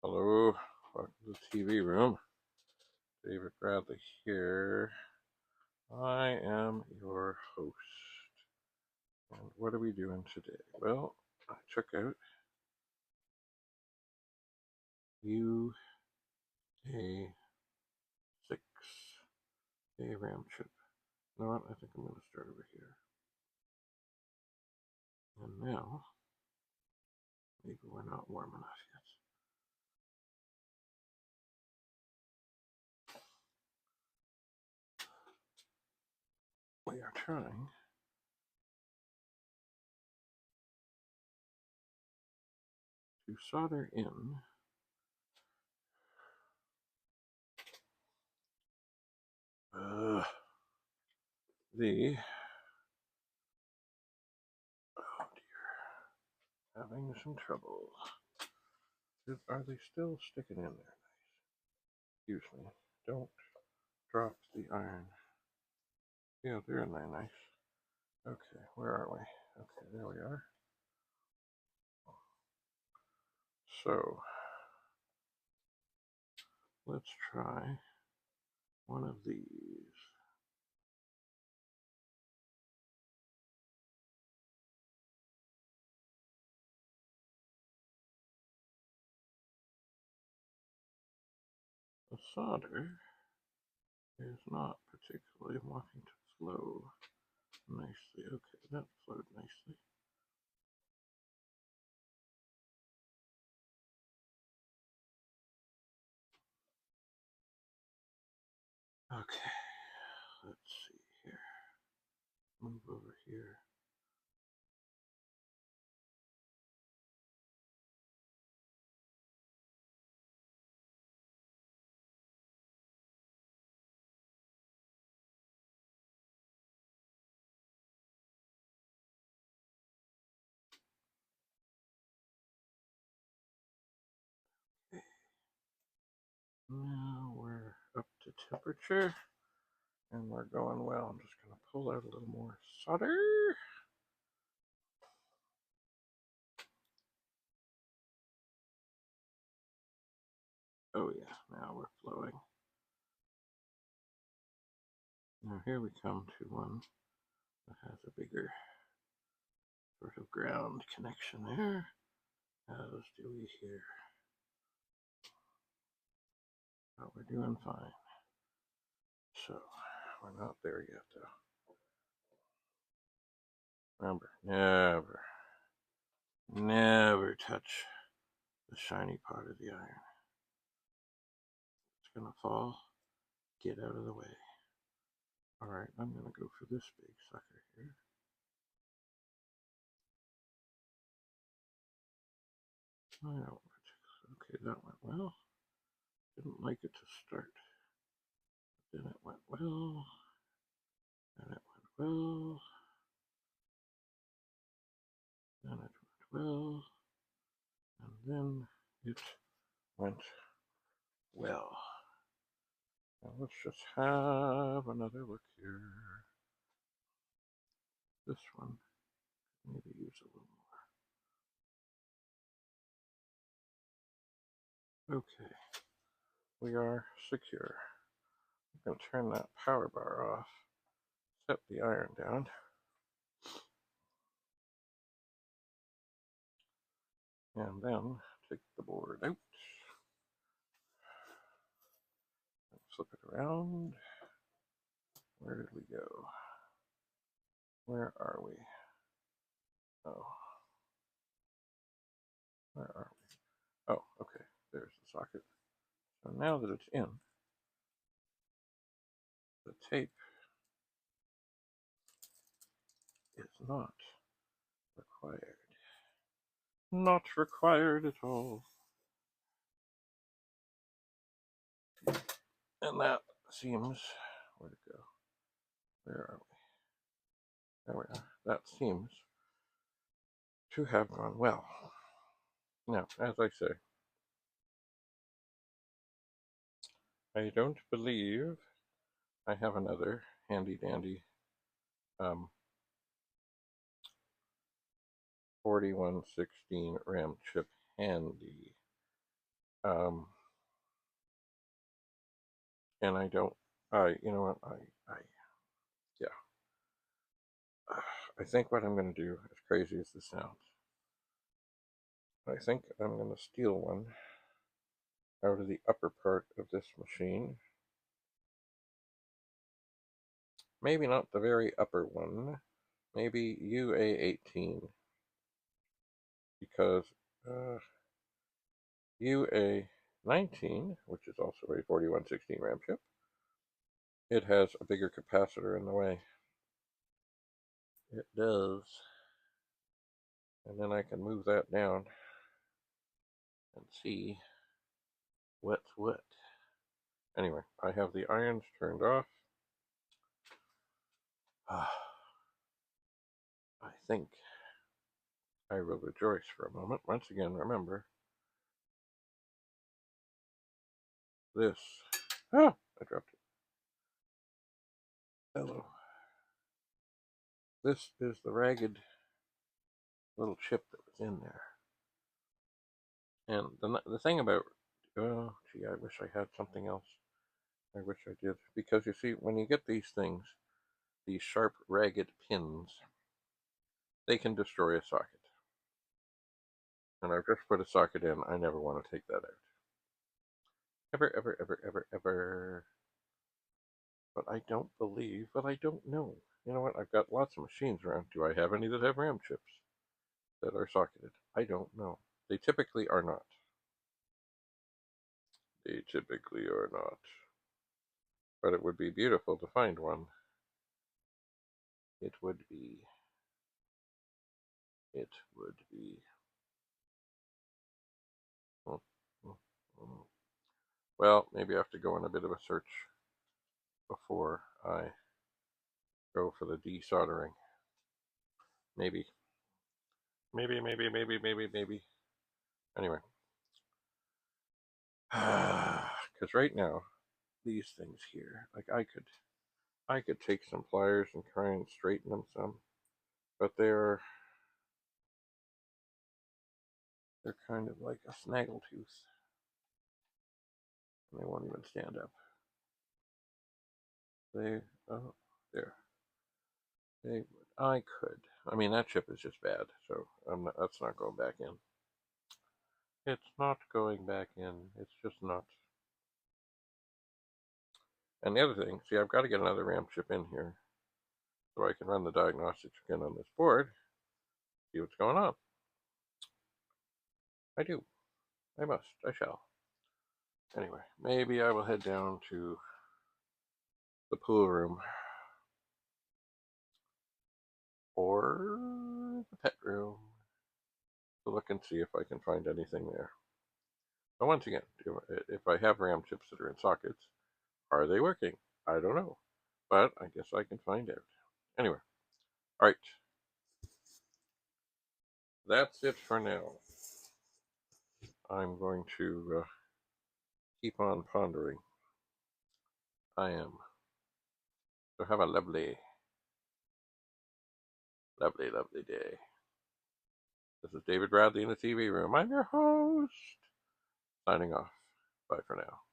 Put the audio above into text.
Hello, welcome to the TV room. David Bradley here. I am your host. And what are we doing today? Well, I took out UA6 RAM chip. You know what? I think I'm going to start over here. And now, maybe we're not warm enough yet. We are trying to solder in the, oh dear, having some trouble. Are they still sticking in there? Nice. Excuse me. Don't drop the iron. Yeah, they're in there nice. Okay, where are we? Okay, there we are. So, let's try one of these. The solder is not particularly wanting to flow nicely. Okay, that flowed nicely. Okay, let's see here. Move over here. Okay. Now we're up to temperature and we're going well. I'm just going to pull out a little more solder. Oh yeah, now we're flowing. Now here we come to one that has a bigger sort of ground connection there, as do we here. But we're doing fine. So, we're not there yet though. Remember, never touch the shiny part of the iron. It's gonna fall. Get out of the way. Alright, I'm gonna go for this big sucker here. I don't particularly. Okay, that went well. Didn't like it to start. Then it went well. And it went well. Then it went well. And then it went well. Now let's just have another look here. This one, maybe use a little more. Okay, we are secure. I'm going to turn that power bar off, set the iron down. And then take the board out. And flip it around. Where did we go? Where are we? Oh. Where are we? Oh, okay. There's the socket. So now that it's in, the tape is not required. Not required at all. And that seems, where to go? Where are we? There we are. That seems to have gone well. Now, as I say, I don't believe I have another handy dandy 4116 RAM chip handy. And I don't, you know what, yeah. I think what I'm going to do, as crazy as this sounds, I think I'm going to steal one out of the upper part of this machine. Maybe not the very upper one, maybe UA18, because UA19, which is also a 4116 RAM chip, it has a bigger capacitor in the way. It does. And then I can move that down and see what's what. Anyway, I have the irons turned off. I think I will rejoice for a moment. Once again, remember this. I dropped it. Hello. This is the ragged little chip that was in there. And the thing about, oh, gee, I wish I had something else. I wish I did. Because you see, when you get these things, these sharp, ragged pins, they can destroy a socket. And I've just put a socket in. I never want to take that out. Ever, ever, ever, ever, ever. But I don't believe, but I don't know. You know what? I've got lots of machines around. Do I have any that have RAM chips that are socketed? I don't know. They typically are not. They typically are not. But it would be beautiful to find one. It would be. It would be. Well, maybe I have to go on a bit of a search before I go for the desoldering. Maybe. Maybe. Anyway. Because right now, these things here, like I could take some pliers and try and straighten them some, but they're kind of like a snaggletooth, and they won't even stand up. They, oh, there. They, I could. I mean, that chip is just bad, so that's not going back in. It's not going back in. It's just not. And the other thing, see, I've got to get another RAM chip in here so I can run the diagnostics again on this board, see what's going on. I do. I must. I shall. Anyway, maybe I will head down to the pool room or the pet room to look and see if I can find anything there. But once again, if I have RAM chips that are in sockets, are they working? I don't know. But I guess I can find out. Anyway, all right. That's it for now. I'm going to keep on pondering. I am. So have a lovely, lovely, lovely day. This is David Bradley in the TV room. I'm your host. Signing off. Bye for now.